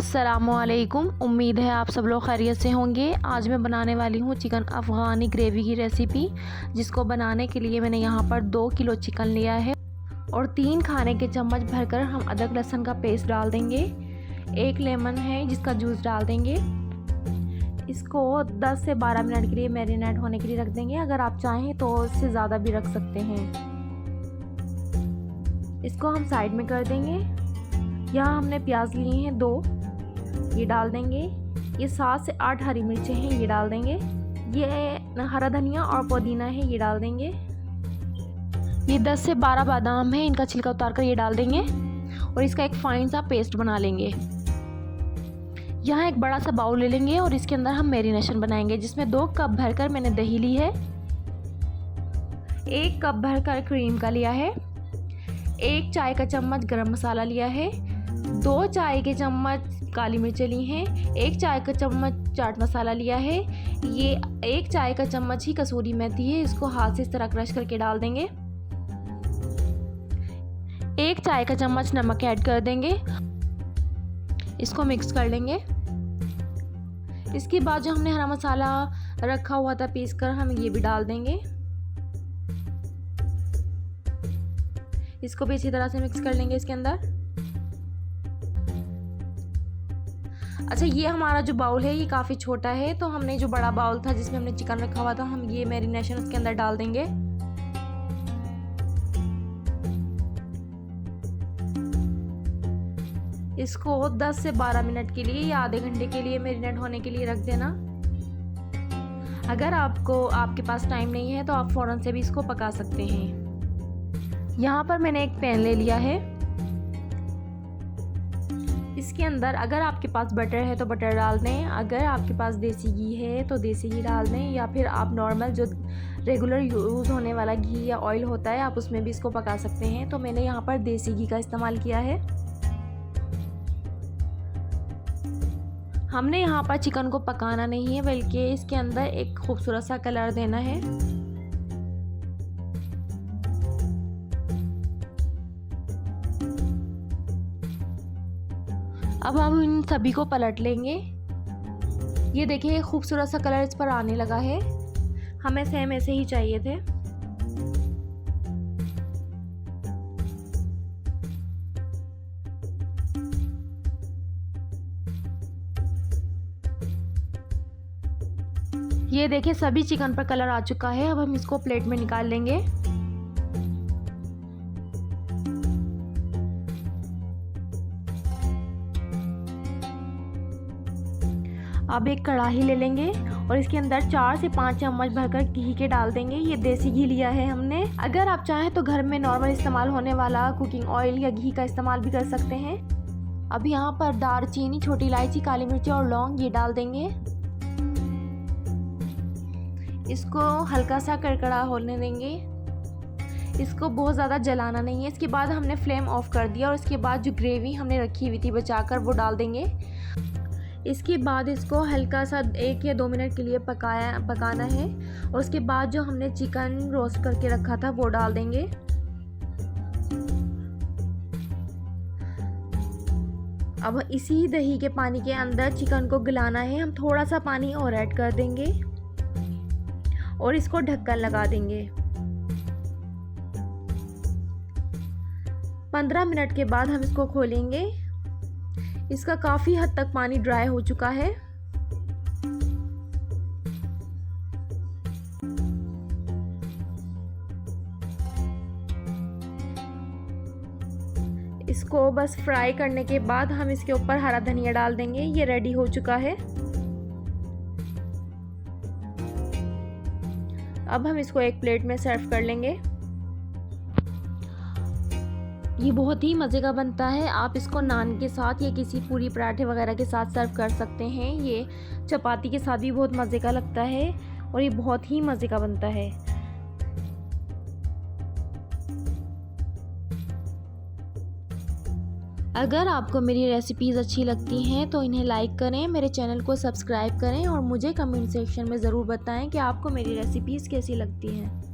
अस्सलामुअलैकुम। उम्मीद है आप सब लोग खैरियत से होंगे। आज मैं बनाने वाली हूँ चिकन अफ़गानी ग्रेवी की रेसिपी, जिसको बनाने के लिए मैंने यहाँ पर 2 किलो चिकन लिया है और 3 खाने के चम्मच भरकर हम अदरक लहसुन का पेस्ट डाल देंगे। 1 लेमन है जिसका जूस डाल देंगे। इसको 10 से 12 मिनट के लिए मैरिनेट होने के लिए रख देंगे। अगर आप चाहें तो इससे ज़्यादा भी रख सकते हैं। इसको हम साइड में कर देंगे। यहाँ हमने प्याज लिए हैं 2, ये डाल देंगे। ये 7 से 8 हरी मिर्चें हैं, ये डाल देंगे। ये हरा धनिया और पुदीना है, ये डाल देंगे। ये 10 से 12 बादाम है, इनका छिलका उतार कर ये डाल देंगे और इसका एक फाइन सा पेस्ट बना लेंगे। यहाँ एक बड़ा सा बाउल ले लेंगे और इसके अंदर हम मैरिनेशन बनाएंगे, जिसमें 2 कप भरकर मैंने दही ली है, 1 कप भरकर क्रीम का लिया है, 1 चाय का चम्मच गरम मसाला लिया है, 2 चाय के चम्मच काली मिर्चें ली हैं, 1 चाय का चम्मच चाट मसाला लिया है, ये 1 चाय का चम्मच ही कसूरी मेथी है, इसको हाथ से इस तरह क्रश करके डाल देंगे। 1 चाय का चम्मच नमक ऐड कर देंगे, इसको मिक्स कर लेंगे। इसके बाद जो हमने हरा मसाला रखा हुआ था पीस कर, हम ये भी डाल देंगे। इसको भी इसी तरह से मिक्स कर लेंगे इसके अंदर। अच्छा, ये हमारा जो बाउल है ये काफ़ी छोटा है, तो हमने जो बड़ा बाउल था जिसमें हमने चिकन रखा हुआ था, हम ये मैरिनेशन उसके अंदर डाल देंगे। इसको 10 से 12 मिनट के लिए या आधे घंटे के लिए मैरिनेट होने के लिए रख देना। अगर आपके पास टाइम नहीं है तो आप फ़ौरन से भी इसको पका सकते हैं। यहाँ पर मैंने एक पैन ले लिया है। इसके अंदर अगर आपके पास बटर है तो बटर डाल दें, अगर आपके पास देसी घी है तो देसी घी डाल दें, या फिर आप नॉर्मल जो रेगुलर यूज़ होने वाला घी या ऑयल होता है आप उसमें भी इसको पका सकते हैं। तो मैंने यहाँ पर देसी घी का इस्तेमाल किया है। हमने यहाँ पर चिकन को पकाना नहीं है, बल्कि इसके अंदर एक खूबसूरत सा कलर देना है। अब हम इन सभी को पलट लेंगे। ये देखिए खूबसूरत सा कलर इस पर आने लगा है। हमें सेम ऐसे ही चाहिए थे। ये देखिए सभी चिकन पर कलर आ चुका है। अब हम इसको प्लेट में निकाल लेंगे। अब एक कढ़ाई ले लेंगे और इसके अंदर 4 से 5 चम्मच भरकर घी के डाल देंगे। ये देसी घी लिया है हमने। अगर आप चाहें तो घर में नॉर्मल इस्तेमाल होने वाला कुकिंग ऑयल या घी का इस्तेमाल भी कर सकते हैं। अब यहाँ पर दालचीनी, छोटी इलायची, काली मिर्ची और लौंग ये डाल देंगे। इसको हल्का सा कड़कड़ा होने देंगे। इसको बहुत ज़्यादा जलाना नहीं है। इसके बाद हमने फ्लेम ऑफ कर दिया और इसके बाद जो ग्रेवी हमने रखी हुई थी बचाकर वो डाल देंगे। इसके बाद इसको हल्का सा 1 या 2 मिनट के लिए पकाना है और उसके बाद जो हमने चिकन रोस्ट करके रखा था वो डाल देंगे। अब इसी दही के पानी के अंदर चिकन को गलाना है। हम थोड़ा सा पानी और ऐड कर देंगे और इसको ढक्कन लगा देंगे। 15 मिनट के बाद हम इसको खोलेंगे। इसका काफ़ी हद तक पानी ड्राई हो चुका है। इसको बस फ्राई करने के बाद हम इसके ऊपर हरा धनिया डाल देंगे। ये रेडी हो चुका है। अब हम इसको एक प्लेट में सर्व कर लेंगे। ये बहुत ही मज़े का बनता है। आप इसको नान के साथ या किसी पूरी पराठे वगैरह के साथ सर्व कर सकते हैं। ये चपाती के साथ भी बहुत मज़े का लगता है और ये बहुत ही मज़े का बनता है। अगर आपको मेरी रेसिपीज़ अच्छी लगती हैं तो इन्हें लाइक करें, मेरे चैनल को सब्सक्राइब करें और मुझे कमेंट सेक्शन में ज़रूर बताएं कि आपको मेरी रेसिपीज़ कैसी लगती हैं।